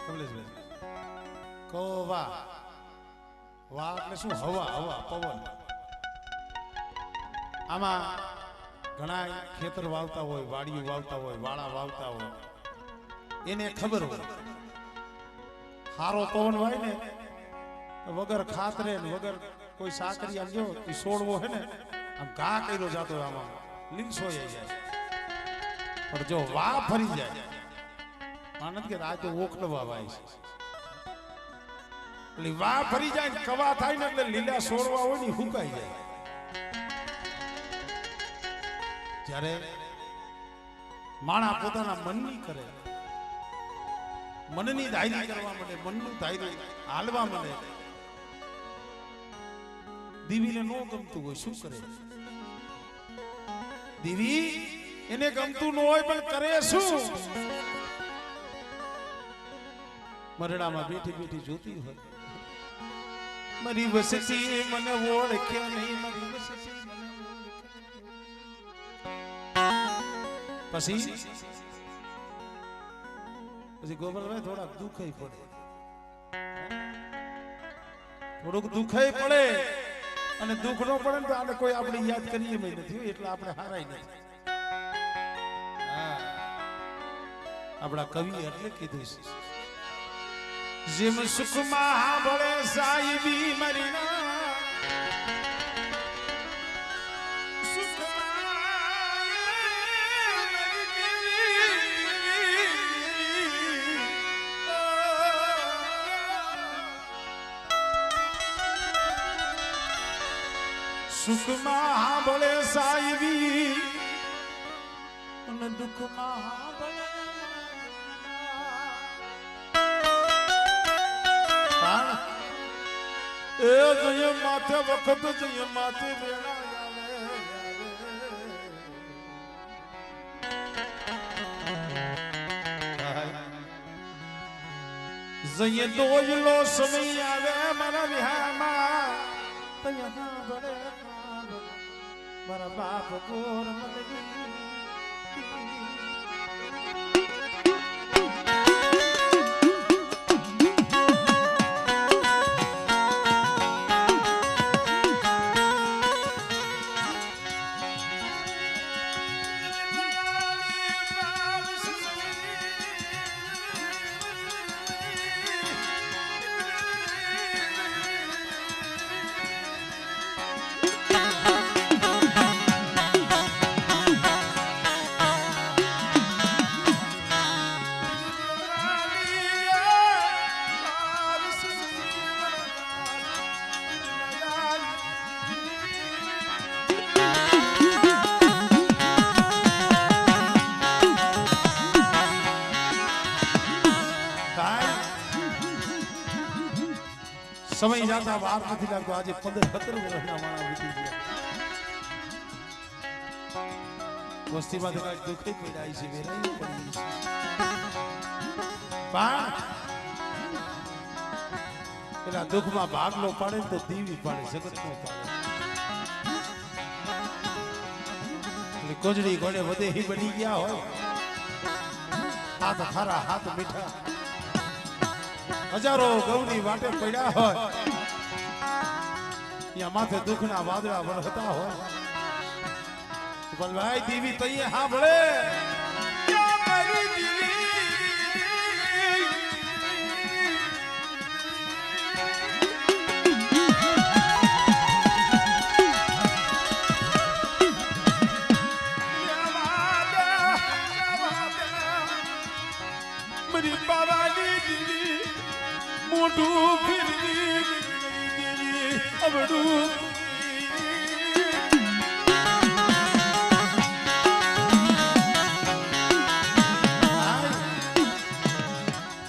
કમલેશભાઈ કહો વાહ વાહ એટલે શું હવા હવા પવન આમાં ઘણા ખેતર વાવતા હોય વાડીઓ વાવતા હોય વાળા વાવતા હોય એને ખબર હોય સારો પવન હોય ને વગર ખાતરે વગર કોઈ સાકરી આમ જો છોડવો હે ને આમ ઘા કર્યો જાતો આમાં લીંસો જાય પણ જો વાહ ફરી જાય માનત કે આ તો ઓખડવા વાય છે એટલે વાહ ફરી જાય કવા થાય ને એટલે લીલા છોડવા હોય ને હુકાઈ જાય જ્યારે માણા પોતાના મનની કરે મનની ધાયરી કરવા માટે મનનું ધાયરી હાલવા માટે દીવીને નો ગમતું હોય શું કરે દીવી એને ગમતું ન હોય પણ કરે શું મરડામાં બેઠી બેઠી જોતી હોય મારી વસતી મને ઓળખે નહીં મારી વસતી પછી ગોપાલભાઈ થોડાક દુખાઈ પડે થોડુંક દુખાઈ પડે અને દુઃખ ન પડે ને તો આને કોઈ આપણે યાદ કરીએ નથી એટલે આપણે હારાય નથી આપણા કવિ એટલે કીધું છે જેમ સુખમાં ભળે સાહેબી મરીના સુખમાં ભળે સાહેબી અને દુઃખમાં ભળે એ જય માથે વખત જય માથે વેળા આવે જય દોયલો સમય આવે મારા વિહામાં તયા ભળે મારા બાપ ગોર મલગી સમય જાતા વાર નથી લાગતો આજે 15-17 વર્ષના માણા વીતી ગયા વસ્તીમાં તો કઈ દુઃખ પીડાય છે વેરાઈ પડી છે પણ પેલા દુઃખમાં ભાગલો પાડે તો દીવી પાડે જગત નો પાડે એટલે કોજડી ગોળે વધે હી બની ગયા હોય હાથ ખારા હાથ મીઠા હજારો ગૌની વાટે પડ્યા હોય ત્યાં માથે દુઃખના વાદળા વરસતા હોય ભાઈ દેવી તઈએ સાંભળે મારી બાબાની દીવી મોટું ફિરવી અબડું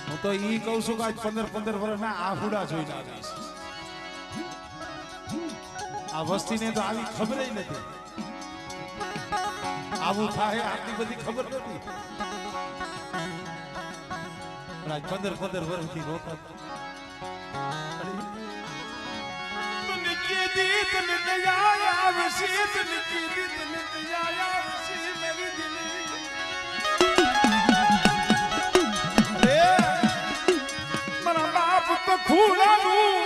હું તો ઈ કહું છું કે આજ 15-15 વર્ષના આહુડા જોઈને આવીશ આ વસ્તીને તો આવી ખબર નથી આવું થાય આટલી બધી ખબર નથી આજ 15-15 વર્ષથી રોતા ખૂણાનું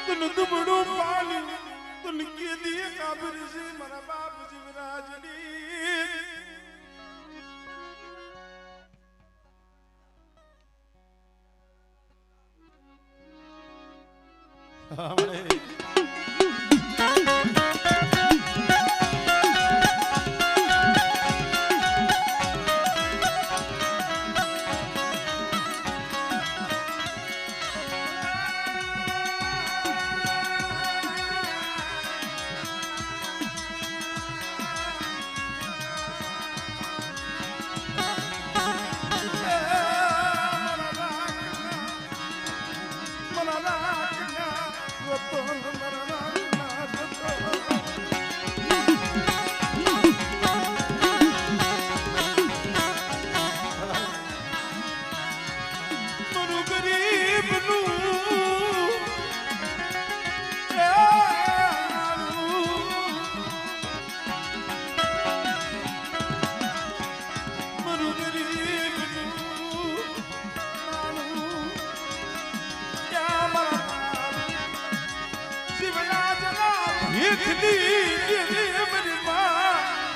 તન દુબડું પાણી તન કેદી કાબર છે મારા બાપ જીવરાજની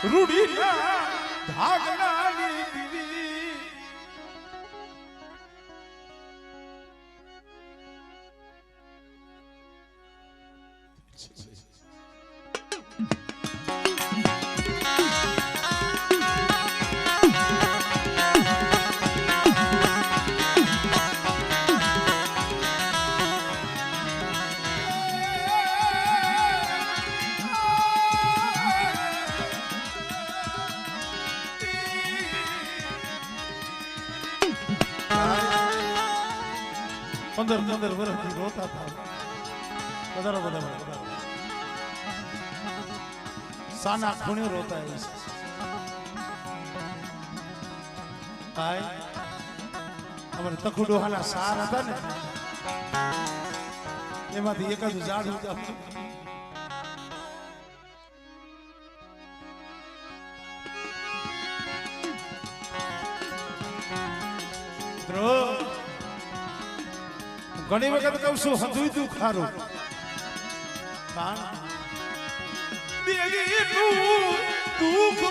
રૂડીના ધાગલાની દીવી પંદર વર્ષથી રોતા હતા બધા સાના ખૂણે રોતા અમારે તખુ ડોહાના સાર હતા ને એમાંથી એકાદું ઝાડ ઘણી વખત કહું છું હજુ તું ખારું દુઃખ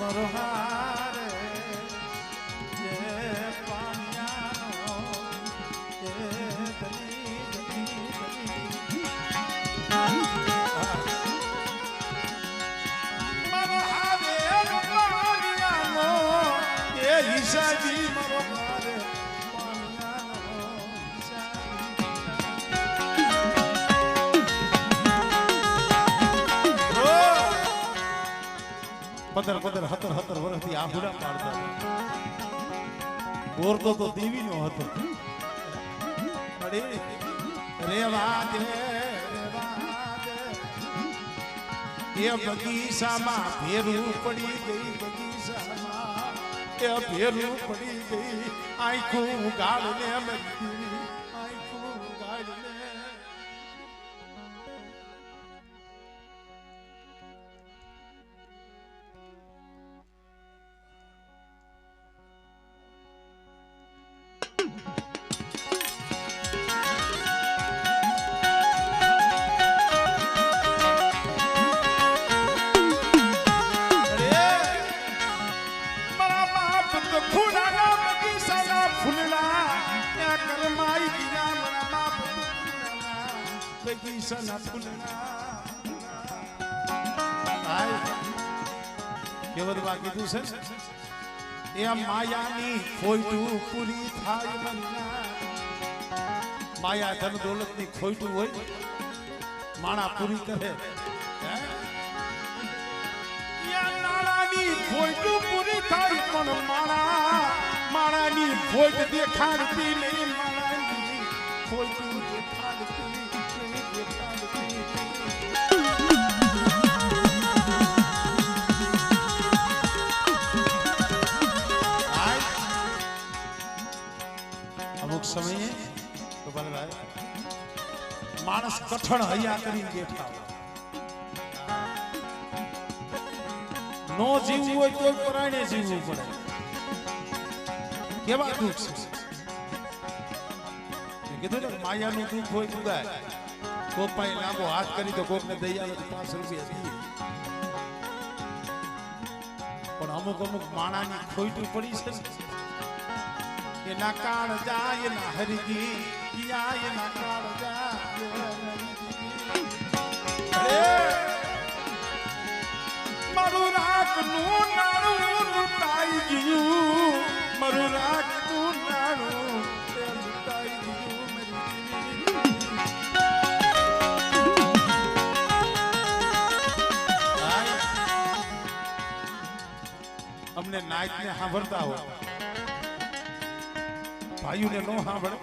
મારો હારે જે પામ્યાનો એ મારો હારે પામ્યાનો એ હિસાબી મારો હારે પંદર સત્તર વર્ષથી આંબુડા પાડતા ઓરતો તો દેવી નો હતો રેવા દે એ બગીચામાં ભેરું પડી ગઈ બગીચામાં એ ભેરું પડી ગઈ આંખું ગાળ ને આંખું ગાળ ને માયાની ખોટું પૂરી થાય માયા ધન દોલત ની ખોટું હોય માણા પૂરી કરે નાણાની ખોટું પૂરી થાય પણ માણાની ખોટ દેખાડતી નહીં માણાની ખોટું દેખાડતી માણસ કઠણ હૈયા કરીને બેઠા હોય નો જીવવું હોય તો પરાણે જીવવું પડે કેવા દુઃખ છે કીધું ને માયાનું દુઃખ હોય ઉગાય કોક પાસે લાંબો હાથ કરી તો કોકને દઈ આવે તો 5 રૂપિયા દઈએ પણ અમુક અમુક માણાની ખોટું પડી છે એના કાળ જાય ના હરિજી એના કાળ જાય મારું રાખનું નાણું લૂંટાઈ ગયું મારું રાખનું નાણું લૂંટાઈ ગયું અમને નાચ ને સાંભળતા હોય ભાઈઓને નો સાંભળે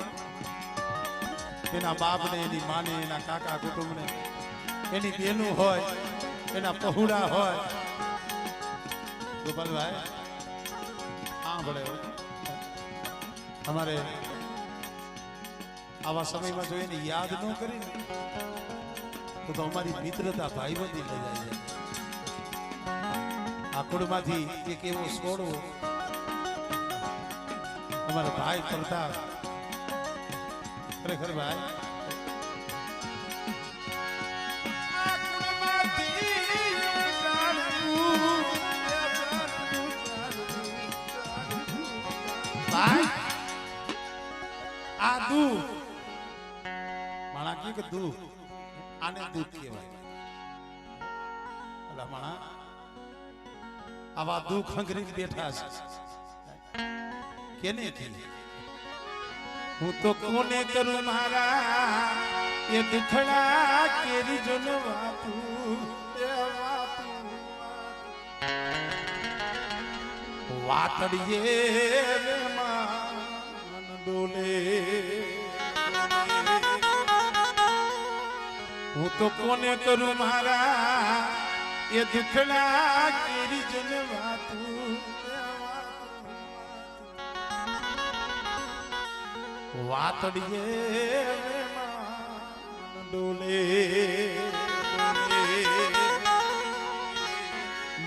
એના બાપને એની માને એના કાકા કુટુંબને એની બેનું હોય એના પહુડા હોય ગોપાલભાઈ સાંભળે અમારે આવા સમયમાં જો એને યાદ ન કરીને તો અમારી મિત્રતા ભાઈબંધી લઈ જાય છે આખોડમાંથી એક એવો છોડવો અમારા ભાઈ પ્રતાપ ખરેખર ભાઈ આ દુઃખ માણા કે દુઃખ આને દુઃખ કહેવાય માણા આવા દુઃખ હંગરી બેઠા છે કેને થી હું તો કોને કરું મારા એ દુખડા કેરી જોનો વાતું એ વાતું વાતડીએ માન ડોલે હું તો કોને કરું મારા એ દુખડા કેરી જોનો વાતું વાતડીએ ડોલે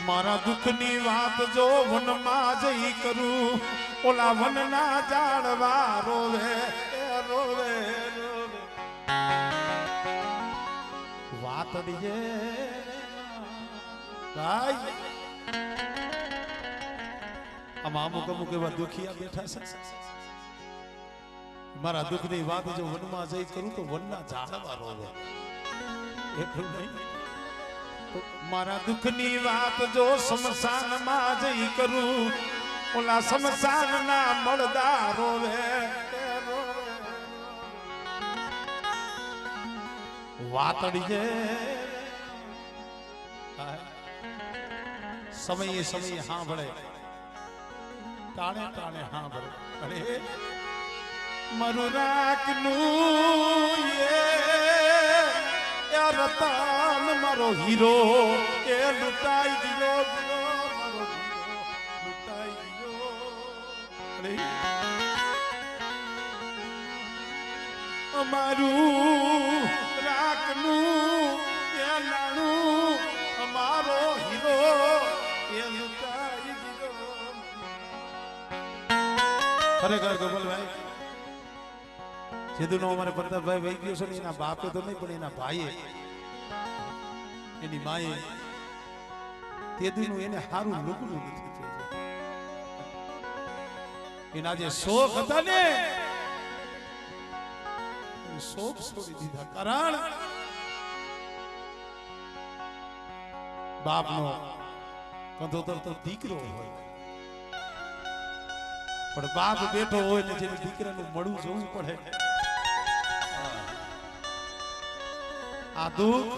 મારા દુઃખની વાત જો વનમાં જઈ કરું ઓલા વનના ઝાડવા રોવે રોવે વાતડીએ ભાઈ આમાં અમુક અમુક એવા દુખિયા બેઠા છે મારા દુઃખની વાત જો વનમાં જઈ કરું તો વનના ઝાડવા રોવે એટલું નહીં મારા દુઃખની વાત જો શમશાનમાં જઈ કરું ઓલા શમશાનના મળદા રોવે વાતડીએ સમયે સમયે સાંભળે ટાણે ટાણે સાંભળે અરે મારું રાખનું એ રતન મારો હીરો એ લૂંટાઈ ગયો મારો હીરો લૂંટાઈ ગયો અમારું રાખનું એ નાણું અમારો હીરો એ લૂંટાઈ ગયો ખરેખર ગોપાલભાઈ જેદુનો અમારે પ્રતાપભાઈ વહી ગયો છે ને એના બાપે તો નહીં પણ એના ભાઈએ એની માએ તેદુનું એને સારું લુગડું નથી થયું એના જે શોખ હતા ને શોખ છોડી દીધા કારણ બાપનો કંધોતર તો દીકરો હોય પણ બાપ બેઠો હોય ને જેને દીકરાનું મળવું જોવું પડે આ દુઃખ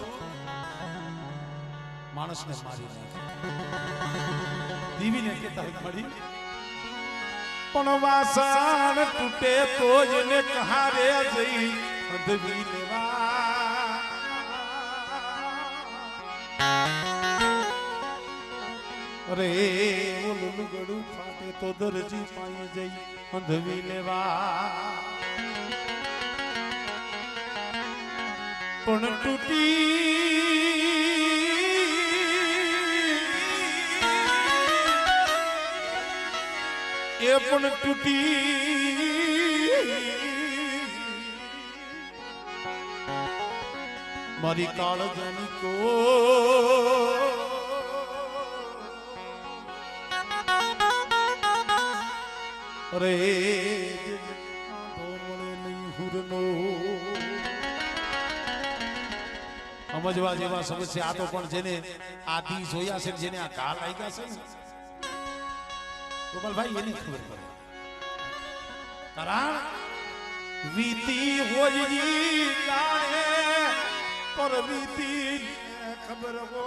માણસને મારી નાખે દીવીને કેતા મળી પણ વાસણ તૂટે તો એને કહારે જઈ અંધવી લેવા અરે ઓલું ગળું ફાટે તો દરજી પાઈ જઈ અંધવી લેવા પણ તૂટી એ પણ તૂટી મારી કાળજાની કો અરે સમજવા જેવા સમસ્યા આ તો પણ જેને આદિ જોયા છે જેને આ કાળ આવી ગયા છે ને ગોપાલભાઈ એને ખબર પડે કારણ વીતી હોય જાણે પર વીતી ખબર હો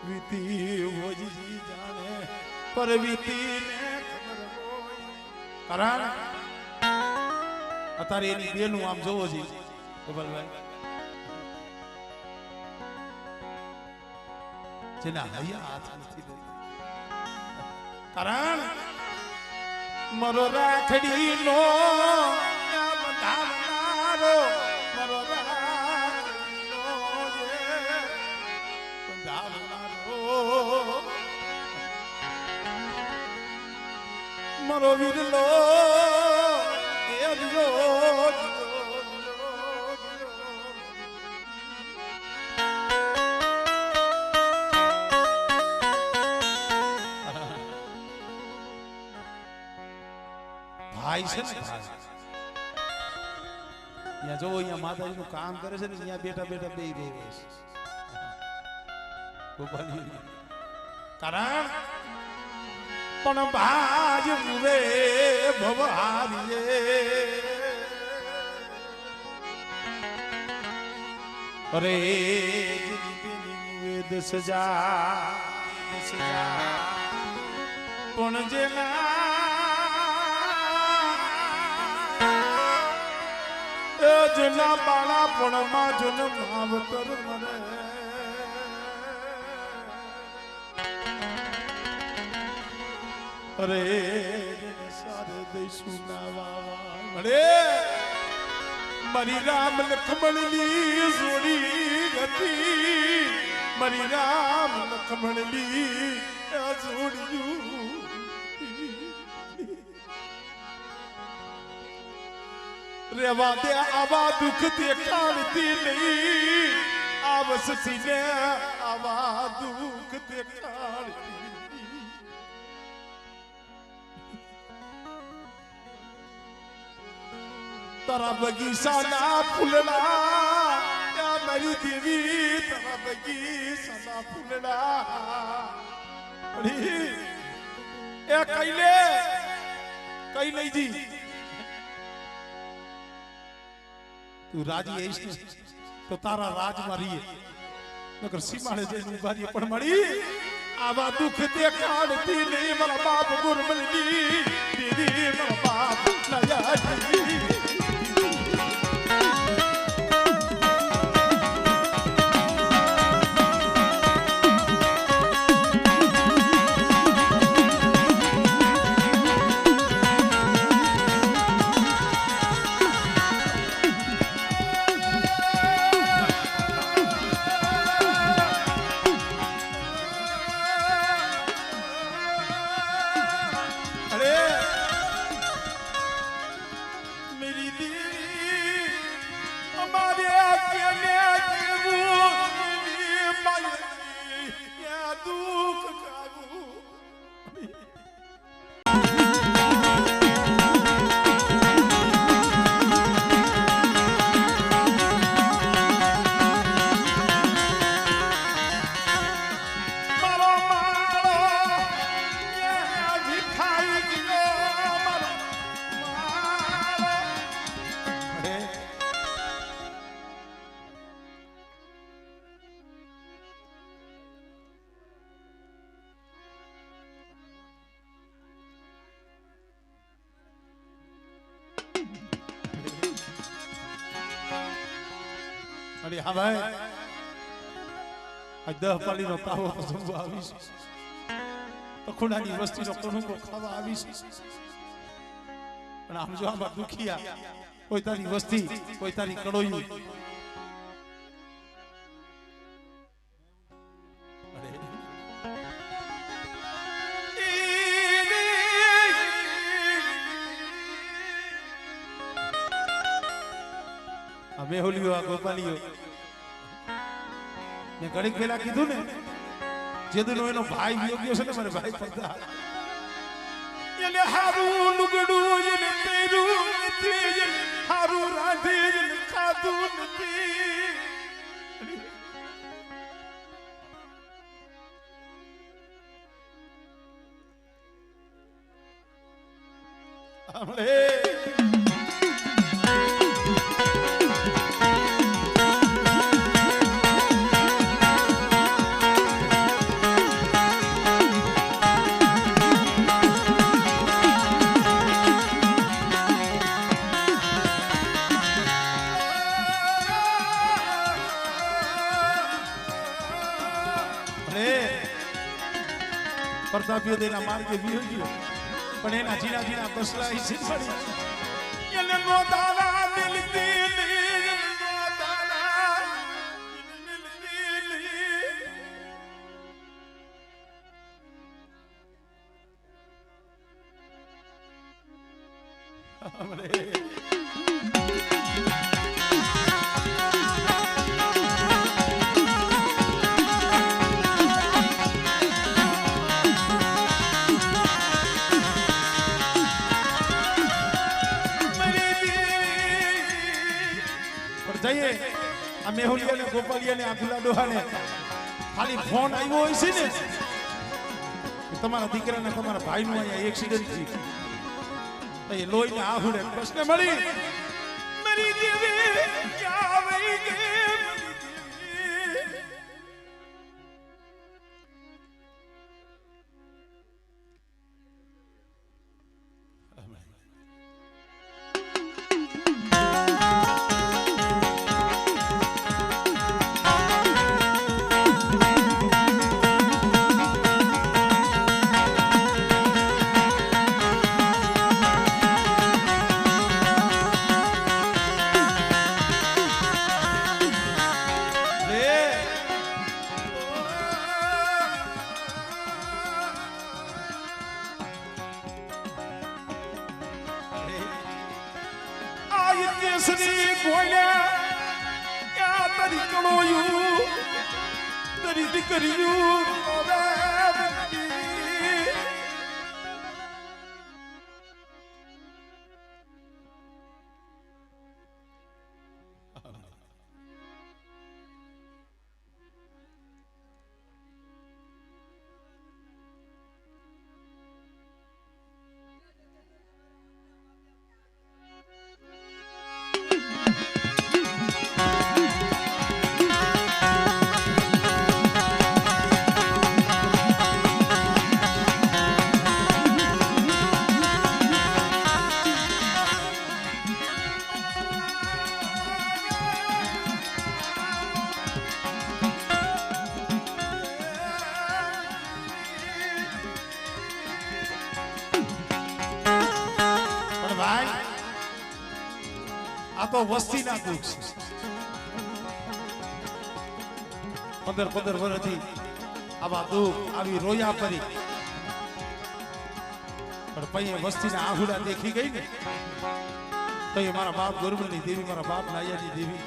વીતી હોય જાણે પર વીતી ખબર હોય કારણ અત્યારે એની બેનું આમ જોવો છે ગોપાલભાઈ જેના હૈયા હાથ નથી કારણ મરો રાખડી નો બંધાવનારો મરો રાખડી નો બંધાવનારો મરો વીરલો એ વીરો ભાઈ છે ને ત્યાં જો અહીંયા માતાજી નું કામ કરે છે ને ત્યાં બેઠા બેઠા બે રહે કારણ પણ ભાજ મુવે ભવહારીએ અરે દસ હજાર પણ જેના જના બાળાપણમાં જન્મ માવતર મરે અરે સારે દઈશું નાવા મળે મારી રામ લખમણની જોડી હતી મારી રામ લખમણની જોડિયું રેવા દે આવા દુઃખ દેખાડતી નહીં આવસી ને આવા દુઃખ દેખાડતી તારા બગીચાના ફૂલડા મારી દેવી તારા બગીચાના ફૂલડા એ કઈ લઈ જી તું રાજી આવીશ ને તો તારા રાજમાં રહીએ નકર સીમાડે જઈને ઉભા રહીએ પણ મળી આવા દુઃખ દેખાડતી નહીં મારા બાપ ગુરમલની દીદી મારા બાપ નયાજી અરે હા ભાઈ આ 10 પાલીનો તાવો જમવા આવીશ પખુડાની વસ્તીનો કણુકો ખાવા આવીશ પણ આમ જો આમાં દુખિયા કોઈ તારી વસ્તી કોઈ તારી કડોયું મેહુલિયો આ ગોપાલિયો મેં ઘડીક પહેલા કીધું ને જેદુનો એનો ભાઈ યોગ્ય છે ને મારે ભાઈ પડતા એને હારું લુગડું એને પહેર્યું નથી એને હારું રાંધે એને ખાધું નથી હમણે પ્રતાપ્યો તેના માર્ગે વિયો ગયો પણ એના ઝીણા ઝીણા બસલા ઈ પડી એને મોદાલા મિલતી નહીં મોદાલા મિલતી નહીં જઈએ આ મેહુલિયા ને ગોપાલિયા ને આખુલા ડોહાને ખાલી ફોન આવ્યો હોય છે ને તમારા દીકરાને તમારા ભાઈનું અહીંયા એક્સિડન્ટ થયું એ લોહીને આહુડે પ્રશ્ન મળી મરી દેવી ક્યાં વહી ગઈ શ્રી ગોયા ક્યાં તારી કણોયું તારી દીકરીયું આ તો વસ્તીના દુઃખ છે 15 વર્ષથી આવા દુઃખ આવી રોયા પડી પણ પછી વસ્તીના આહુડા દેખી ગઈ ને તો એ મારા બાપ ગોરબલની દેવી મારા બાપ નાયાની દેવી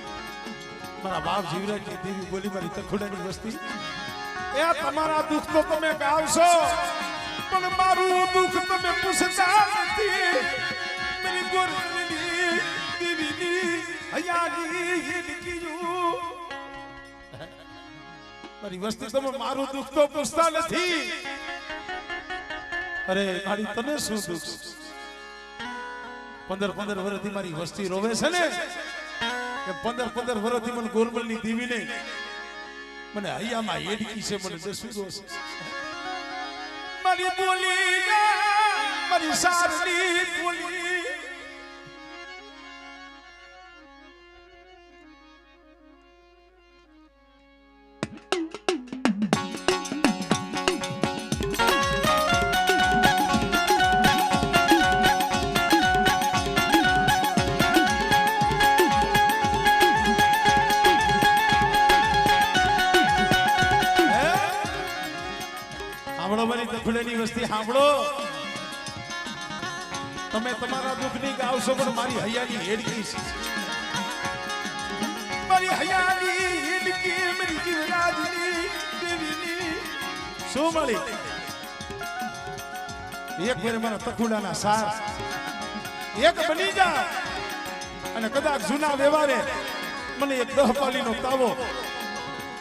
મારા બાપ જીવરાજની દેવી બોલી મારી તખુડાની વસ્તી એ તમારા દુઃખ તો તમે ગાવશો પણ મારું દુઃખ તમે પૂછતા નથી મારી ગોરબલની દેવીની હયાની હિલકીયું મારી વસ્તી તમે મારું દુઃખ તો પૂછતા નથી અરે મારી તને શું દુઃખ 15 વર્ષથી મારી વસ્તી રોવે છે ને કે 15 વર્ષથી મને ગોરબલની દેવીને મને હૈયામાં હેડકી છે મને દસુદો છે મારી બોલી મારી સાસરી બોલી વસ્તી સાંભળો તમે તમારા દુઃખની ગાવશો પણ મારી હૈયાની હેડકી છે મારી હૈયાની હેડકી મારી જીવરાજની દેવીની શું મળી એક ફેર મારા તખુડાના સાર એક બની જા અને કદાચ જૂના વ્યવહારે મને એક 10 પાલીનો તાવો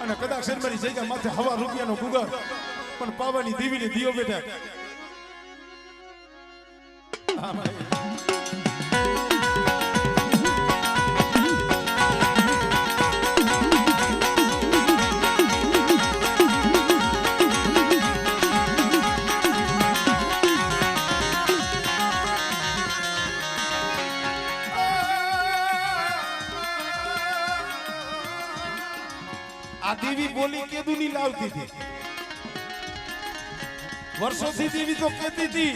અને કદાચ મારી જગ્યા માથે હવા રૂપિયાનો ગુગર પણ પાવાની દેવીને દિયો બેટા આ દેવી બોલી કેદુની લાવતી હતી વર્ષોથી દેવી તો કહેતી હતી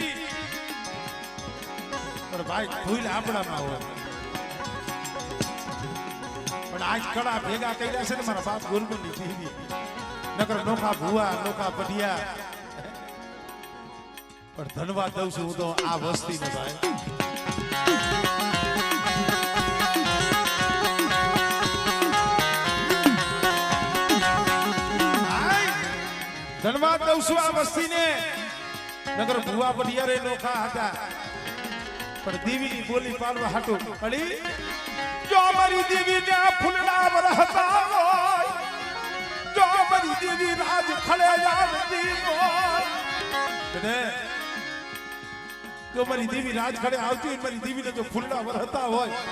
પણ ભાઈ ભૂલ આપણામાં હોય પણ આજ કડા ભેગા કર્યા છે ને મારા બાપ ગુરબની દેવી નકર નોખા ભુવા નોખા પઢિયા પણ ધન્યવાદ દઉં છું હું તો આ વસ્તીને ભાઈ ધન્યવાદ દઉં છું આ વસ્તીને નગર ભુવા પઢિયારે નોખા હતા પણ દેવીની બોલી પાડવા હાટું અડી જો મારી દેવીને ફૂલના વરહતા હોય જો મારી દેવી રાજ ખળે આવતી હોય જો મારી દેવી રાજ ખળે આવતી હોય મારી દેવીને જો ફૂલના વરહતા હોય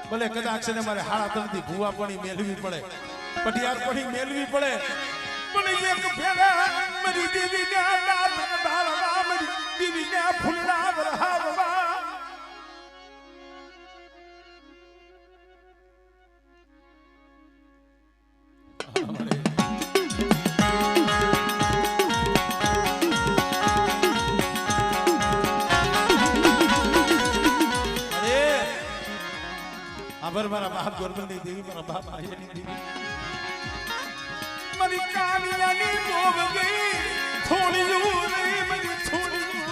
ભલે કદાચ છે ને મારે હાડા તરથી ભુવા પણી મેળવી પડે પઢિયાર પણી મેળવી પડે પણ એક ભેગા મારી દેવીને નાથ ઢાળવા મારી દેવીને ફૂલના વરહાવવા આભાર મારા બાપ ગોરબલની દેવી મારા બાપ આયાની દેવી મારી કાનિયાની ડોબ ગઈ થોડી ઉરી મારી થોડી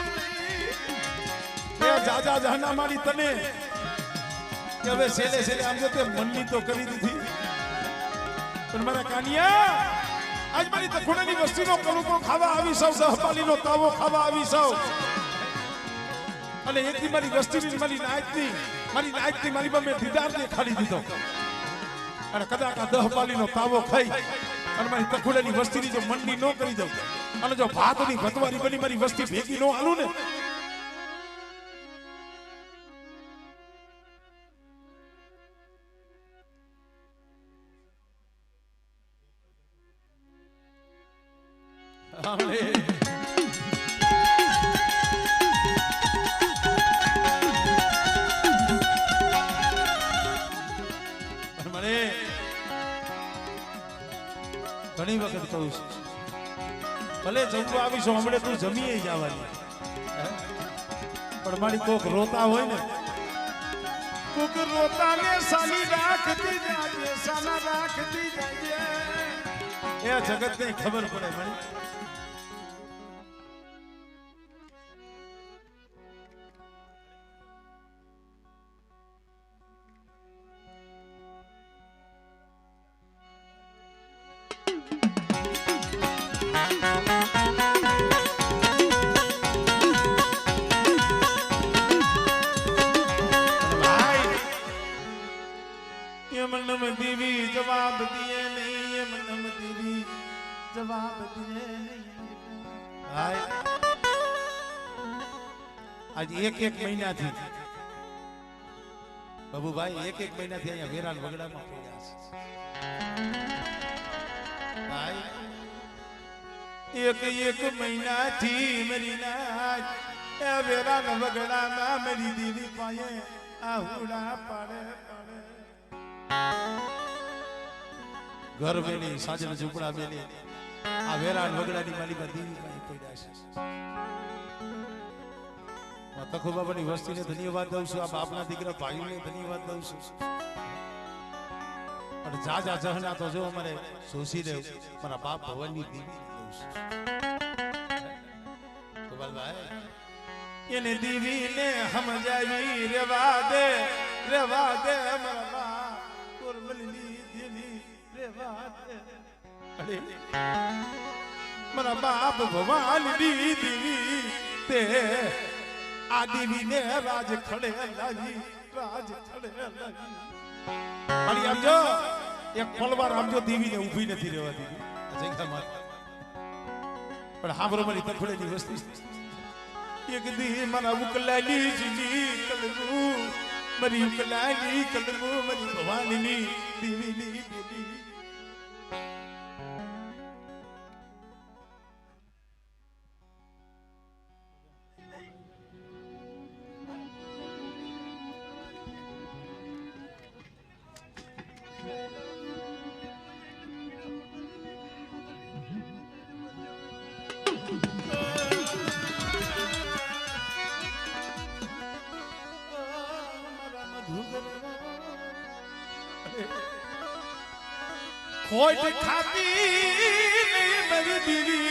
એ જાજા જહના મારી તને કે હવે સેલે સેલે આમ જો તે મનની તો કરી દીધી પણ મારા કાનિયા આજ મારી તખોડાની વસ્તીનો કલુકો ખાવા આવી સૌ દહપાલીનો તાવો ખાવા આવી સૌ અને એકથી મારી વસ્તીની મારી નાયકની મારી બમે દીદાર દેખાડી દીધો અને કદાચ આ દહપાલીનો તાવો ખાઈ અને મારી તખુડાની વસ્તીની જો મંડી ન કરી દઉં અને જો ભાતની ભતવારી બની મારી વસ્તી ભેગી ન આલું ને ઘણી વખત કહું છું ભલે જમવા આવીશું હમણાં તું જમીએ જવાની પણ મારી કોક રોતા હોય ને કોક રોતા ને સાલી રાખતી જાજે સાના રાખતી જાજે એ જગત ને ખબર પડે મને मनम देवी जवाब दिए नहीं मनम देवी जवाब दिए नहीं हाय आज एक महीना थी बाबू भाई एक महीना थी અહીંયા વેરાન વગડામાં પડ્યા છે એક મહિના થી મેરી નાચ એ વેરાન વગડામાં મેરી દેવી પાયે આહુડા પાડે ઘર બેલી સાજન ઝૂંપડા બેલી આ વેરાન વગડાની માલિકા દેવી પાસે પડ્યા છે તખો બાબાની વસ્તીને ધન્યવાદ દઉં છું આ બાપના દીકરા ભાઈઓને ધન્યવાદ દઉં છું અને જાજા જહના તો જો અમારે સોસી દેવ મારા બાપ ભવનની દેવી દઉં છું એને દીવીને સમજાવી રેવા દે મારા કોરમલની દેવી રેવા દે અરે મારા બાપ ભવાની દેવી તે આ દેવીને રાજ ખડે લાગી અલી આમ જો એક પલવાર આમ જો દેવીને ઊભી નથી રહેવા દીધી જગ્યામાં પણ હાબરો મારી તખડેની વસ્તુ એક દી મારા ઉકલાલી જીજી કલમુ મારી ઉકલાલી કલમુ મારી ભવાનીની દેવીની દેવી ખોટ ખાતી મારી દીવી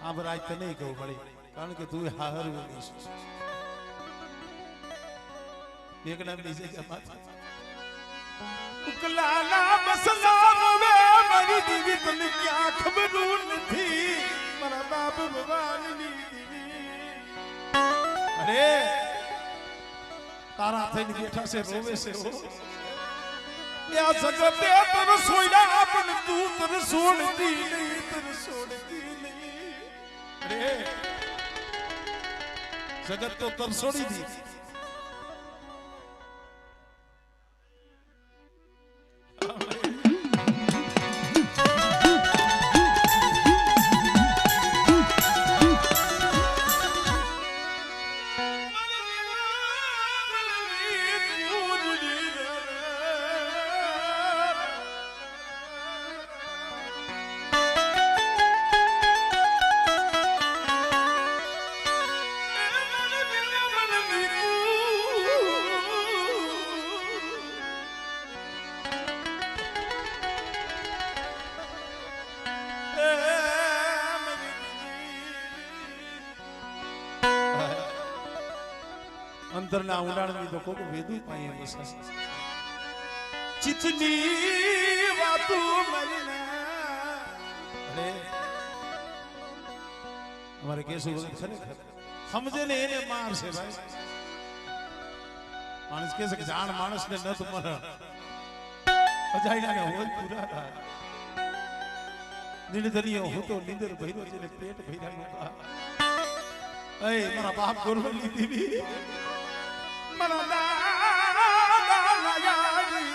આમ રાજ તો નહીં કહું મળી કારણ કે તું હાર એક નામ નીચે ઉકલાલા બસલા મે મારી દીવી તને ક્યાં ખબર નથી મારા બાપ ભવાની અરે તારા થઈને બેઠા છે રોવે છે ઓ યા જગતે તર સોયડા પણ તું તર છોડતી નહીં અરે જગત તો તર છોડી દી અંતરના ઉડાણની તો કોક વેદુ પાએ વસસ ચિતની વાતો મરના અરે અમારે કેસુ ખરેખર સમજે ને એને માર છે ભાઈ માણસ કે છે કે જાણ માણસને ન તો મરણ અજાયના ને હોય પૂરા નિર્ધરીઓ હોતો નિંદર ભૈરો છે ને પેટ ભૈરાનો એ મારા બાપ ગોરવલી દેવી મારા દાદા યાદી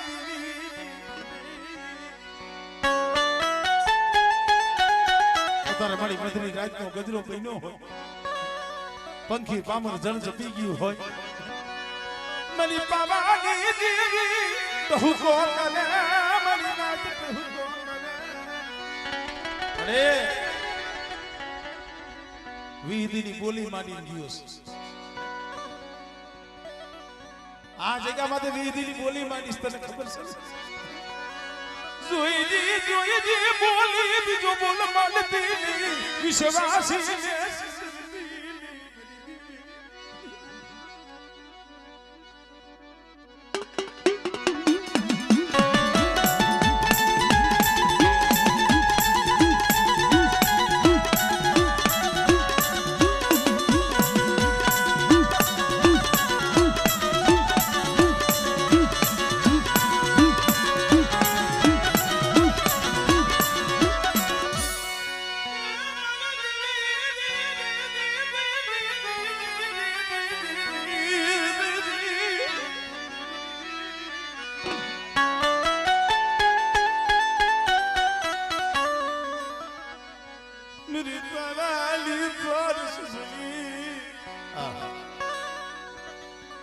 તારે મારી મધની રાતનો ગજરો બન્યો હોય પંખી પામર જળ જપી ગયું હોય મારી પાવાની દેવી બહુ કોકને મારી નાત બહુ કોકને અરે વીદીની બોલી માની ગયો આ જગ્યામાં તો વીદીની બોલી માનીશ તને ખબર છે જોઈજી બોલી બીજો બોલ માનતી વિશ્વાસી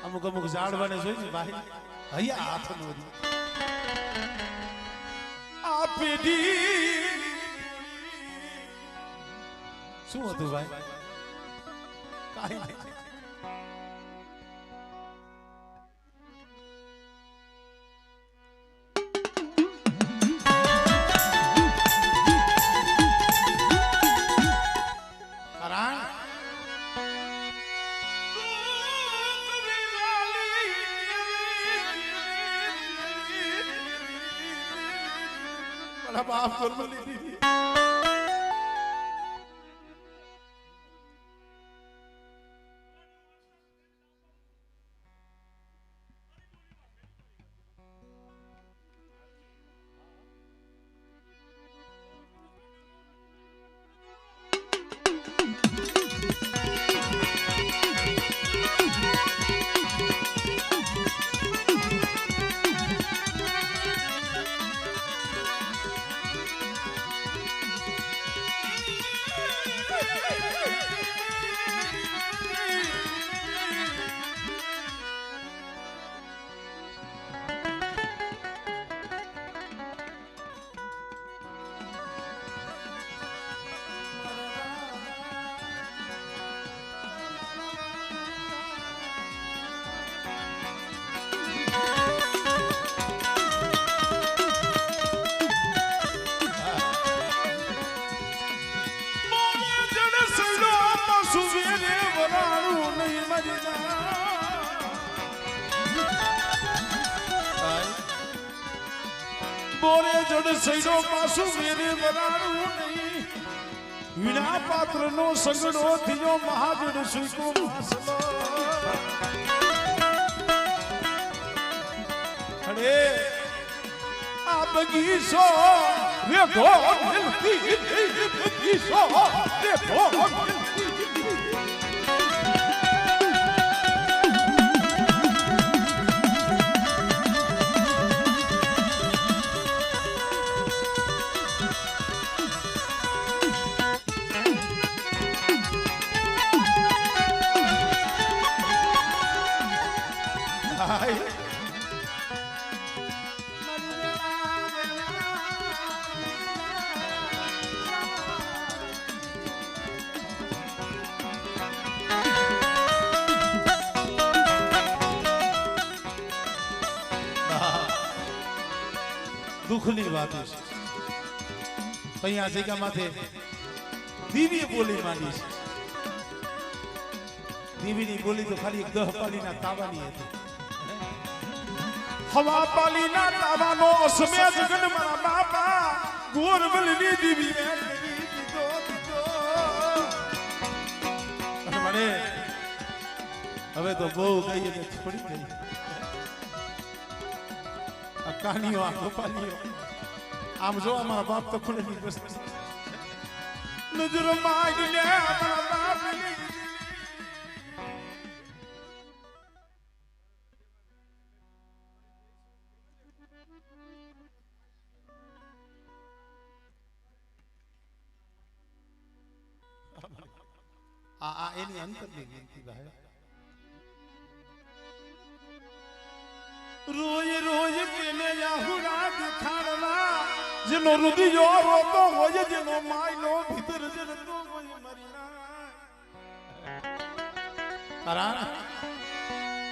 અમુક અમુક ઝાડવાને જોઈ ને ભાઈ હૈયા હાથ નો આ પેઢી શું હતું ભાઈ કાઈ નહીં મારા બાપ ગુરમલી દીદી બોરે જડ સૈડો પાછું મેરે બનાડું નહીં વિના પાત્ર નો સગડો થયો મહાજડ સુઈકો માસલો અરે આ બગીચો રે ભોગ મિલતી બગીચો રે ભોગ દુઃખની વાત છે અહીંયા જગ્યા માથે દીવી બોલી માંડી છે દીવીની બોલી તો ખાલી 10 પાલીના તાવાની હતી હવા પાલીના તાવાનો અસમે જગન મારા બાપા ગોરવલની દીવી મે દીધો મને હવે તો બહુ કહીએ કે છોડી ગઈ કહાનીઓ આ ગોપાલીઓ આમ જો અમારા બાપ તો ખુલેલી વસ્તુ નજર માંડીને અમારા બાપની આ એની અંતરની વિનંતી ભાઈ રોય રોય કેને યાહુડા દેખાડવા જેનો રુદિયો રોતો હોય જેનો માયનો ભીતર જરતો હોય મરીના તારા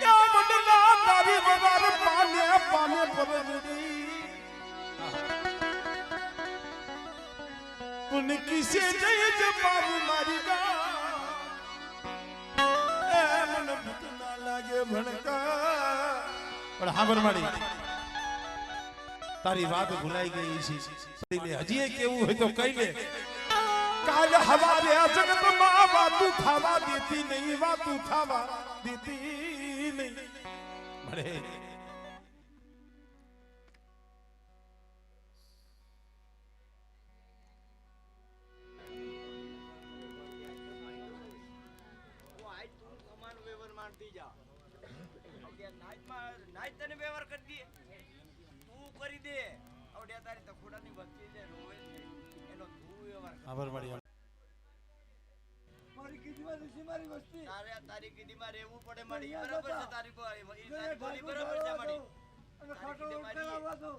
યા મંડલા તારી બગાર પાને પાને પરજડી પુન કિસે જય જબાબ મારી ગા એ મન ભૂત ના લાગે ભણકા પણ હાબર માડી તારી વાત ભૂલાઈ ગઈ છે હજી કેવું હોય તો કહી લે કાલ હવારે જગત માં વાતું ખાવા દેતી નહીં વાતું ખાવા દેતી નહીં મળે આભાર મારી મારી કીધીમાં ઋષિ મારી વસ્તી તારી કીધીમાં રહેવું પડે મારી બરાબર છે તારી બોલી બરાબર છે મારી અને ખાટો ઉઠાવા દો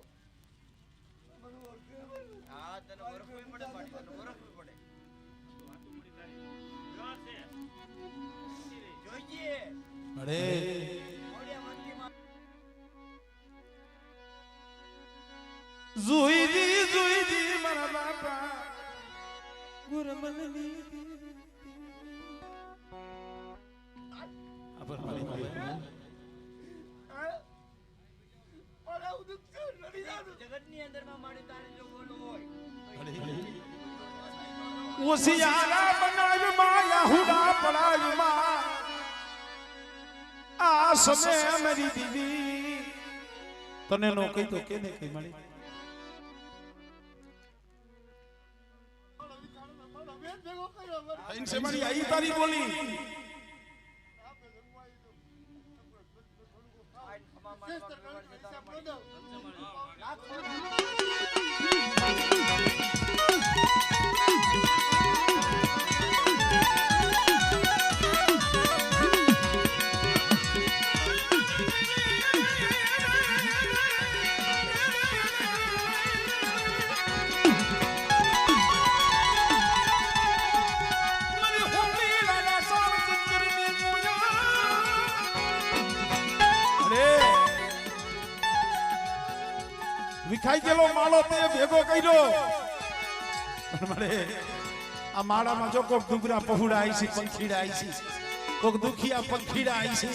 હા તને વરખવી પડે મારી તને વરખવી પડે જોઈએ અરે જોઈ દી મારા બાપા ગુરમલની આભાર મારી જગતની અંદરમાં મારી તારે જો બોલવું હોય ઓસિયારા બનાવમાં યાહુડા પડાવમાં આ સમય અમારી દીદી તને નો કહી તો કેને કઈ મળી इनसे बड़ी आई तारी बोली વિખાઈ ગયેલો માળો તે ભેગો કર્યો મારે આ માળામાં જો કોક ડુગરા પહુડા આવી છે પંખીડા આવી છે કોક દુખિયા પંખીડા આવી છે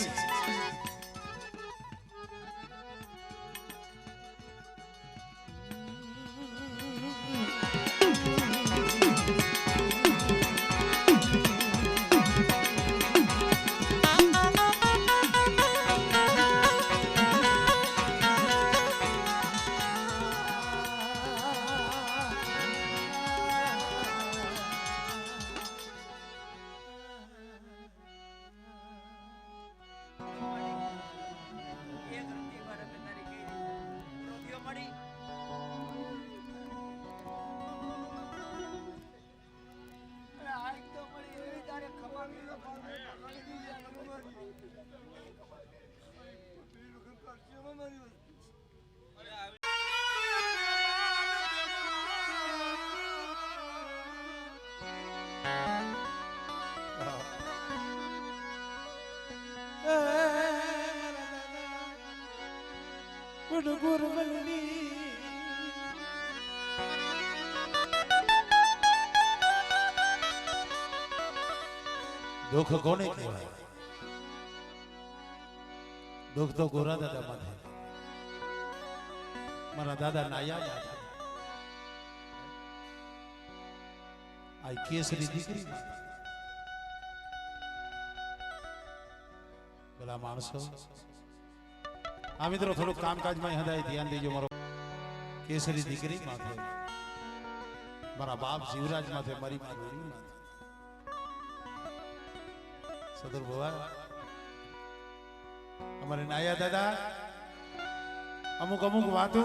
दुख कोने कहेवाय दुख तो गोरा दादा माथे मारा दादा नाया माथे आई केसरी दीकरी भला माणसो आ मित्रों थोड़ो कामकाज में हदाय ध्यान दीजो मारो केसरी दीकरी माथे मारा बाप जीवराज माथे मारी मां रोड़ी माथे सदर बुआ हमारे नाया दादा अमुक अमुक वातू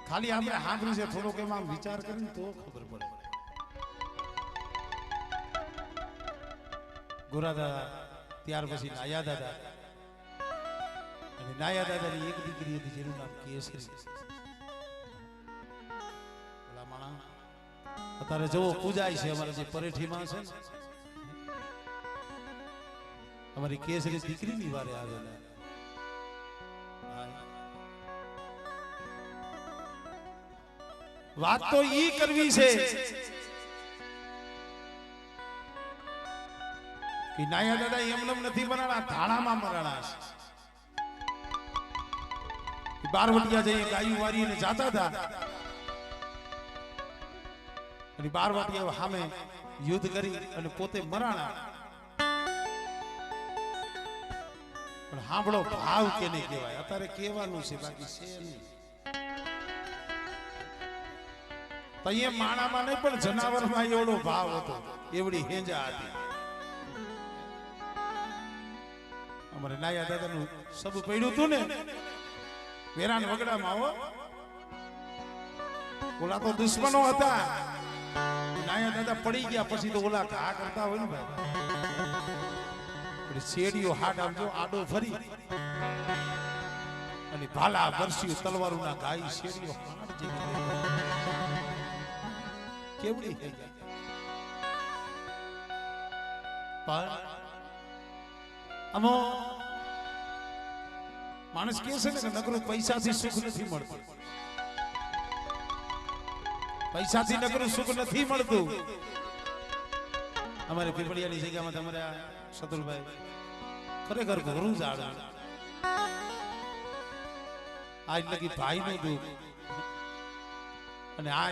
खाली આપણે હાંભળી છે થોડો કેમ આમ વિચાર કરીને તો ખબર પડે ગોરા દાદા ત્યાર પછી નાયા દાદા અને નાયા દાદાની એક દીકરી હતી જેનું નામ કેસરી ભલા માણા અત્યારે જવો પૂજાય છે અમારે જે પરેઠીમાં છે અમારી કેસરી દીકરીની વારે આવેલા વાત તો ઈ કરવી છે કે નાયા દાદા એમનેમ નથી મરાણા ધાણામાં મરાણા છે બારવટિયા જઈએ ગાયું વારીને જાતા હતા અને બારવટિયા સામે યુદ્ધ કરી અને પોતે મરાણા પણ સાંભળો ભાવ કેને કહેવાય અત્યારે કહેવાનું છે બાકી છે નહીં તઈએ માણામાં નહીં પણ જનાવરમાં એવડો ભાવ હતો એવડી હેંજા હતી અમારે નાયા દાદાનું સબ પડ્યું હતું ને વેરાન વગડામાં આવો ઓલા તો દુશ્મનો હતા નાયા દાદા પડી ગયા પછી તો ઓલા ઘા કરતા હોય ને ભાઈ શેડીઓ હાડ આમ જો આડો ફરી અને ભાલા બરસ્યું તલવારું ના ગાય શેડીઓ હાડ જેવી કેવડી થઈ ગઈ પણ અમો માણસ કહે છે ને કે નકરું પૈસાથી સુખ નથી મળતું પૈસાથી નકરું સુખ નથી મળતું અમારે પીપળિયાની જગ્યામાં તમારે સતુલભાઈ ખરેખર ઘરું જાડું આજ લગી ભાઈ નું દુઃખ અને આ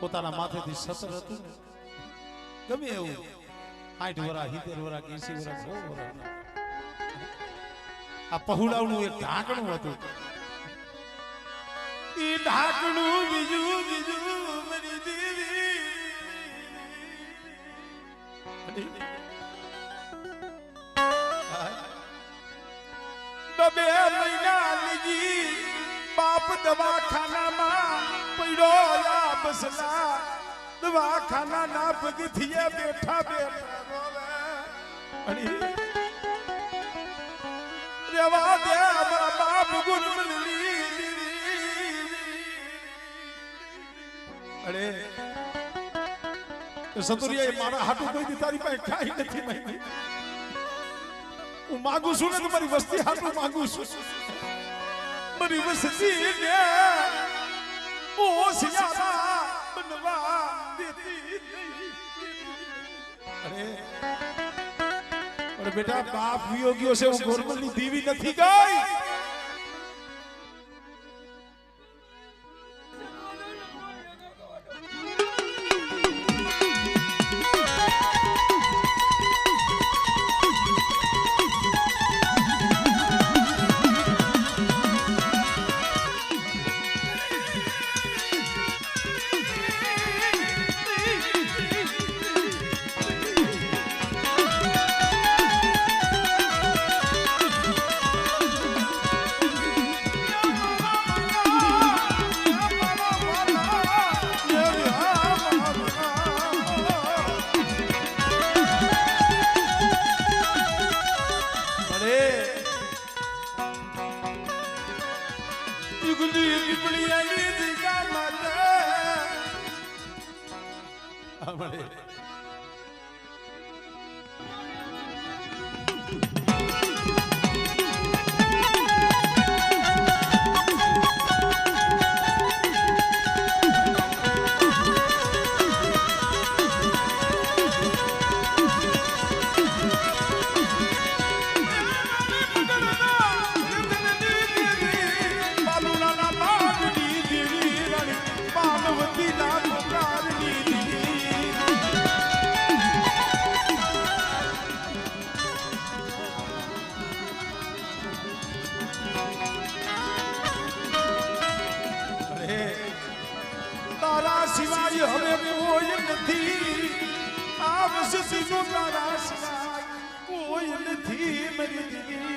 પોતાના માથેથી સતર હતું ને ગમે એવું 60 વર્ષ 70 વર્ષ 80 વર્ષ 100 વર્ષ આ પहुડાવનું એક ઢાંકણું હતું એ ઢાંકણું બીજું મારી દેવી બબે મહિના લગી બાપ દવાખાનામાં પડ્યો યા બસલા દવાખાના ના પગથિયે બેઠા બેઠા રોવે રેવા દે અમારા બાપ ગુરમલી અરે સતુરિયા મારા હાટુ કોઈ દી તારી પાસે કાઈ નથી માંગી હું માંગુ છું ને તમારી વસ્તી હાટુ માંગુ છું મારી વસ્તી ને ઓ સિયારા બનવા દેતી અરે બેટા બાપ વિયો ગયો છે હું ગોરમલની દેવી નથી ગઈ સિવાય હવે કોઈ નથી આ વસતીનો તારા સિવાય કોઈ નથી મારી દેવી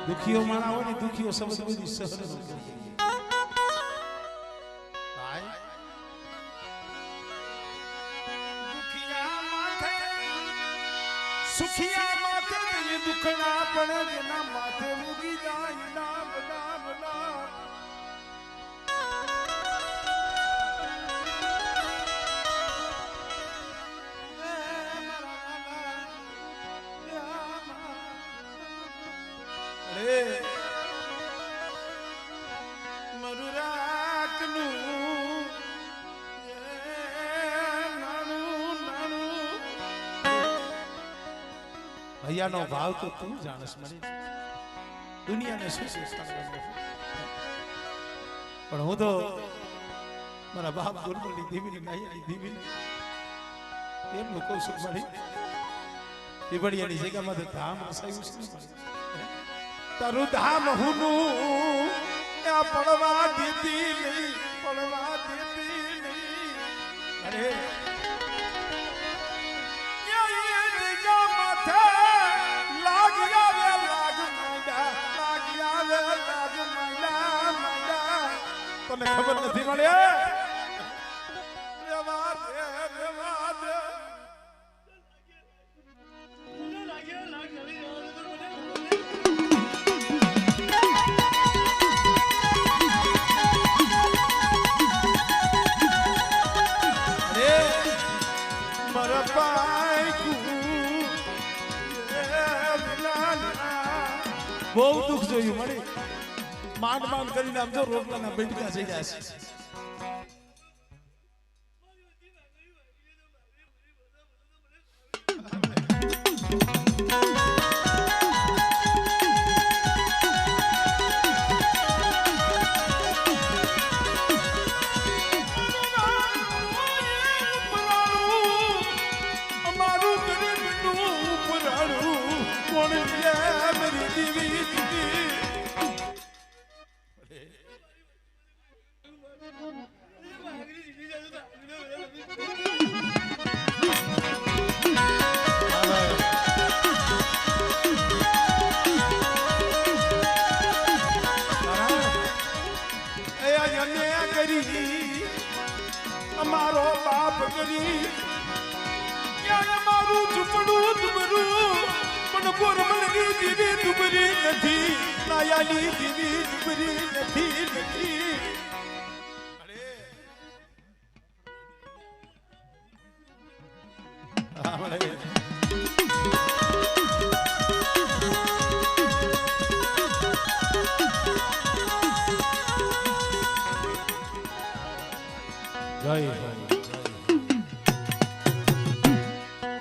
દુખીઓ માણા હોય ને દુખીઓ શબ્દ બધી સહન ન કરી સુખિયા માથે એ દુખના પડે જેના માથે ઉગી જાય નામ નામ નામ ભૈયાનો ભાવ તો તું જાણસ મને દુનિયાને શું પણ હું તો મારા બાપ ગુરમલની દેવીની નાયની દેવીને એમનું કહું છું મળી એ બળિયાની જગ્યામાં ધામ રસાયું છે તારું ધામ હુનું પડવા દીધી નહીં પડવા દીધી નહીં અરે તને ખબર નથી મળે બહુ દુઃખ જોયું મળી માંડ માંડ કરીને આમ જો રોટલાના બેટકા થઈ જાય છે અમારો બાપ કરી મારું ઝૂંપડું તુમરું પણ ગોરમલની દીવી તુમરી નથી નાયાની દીવી તુમરી નથી અરે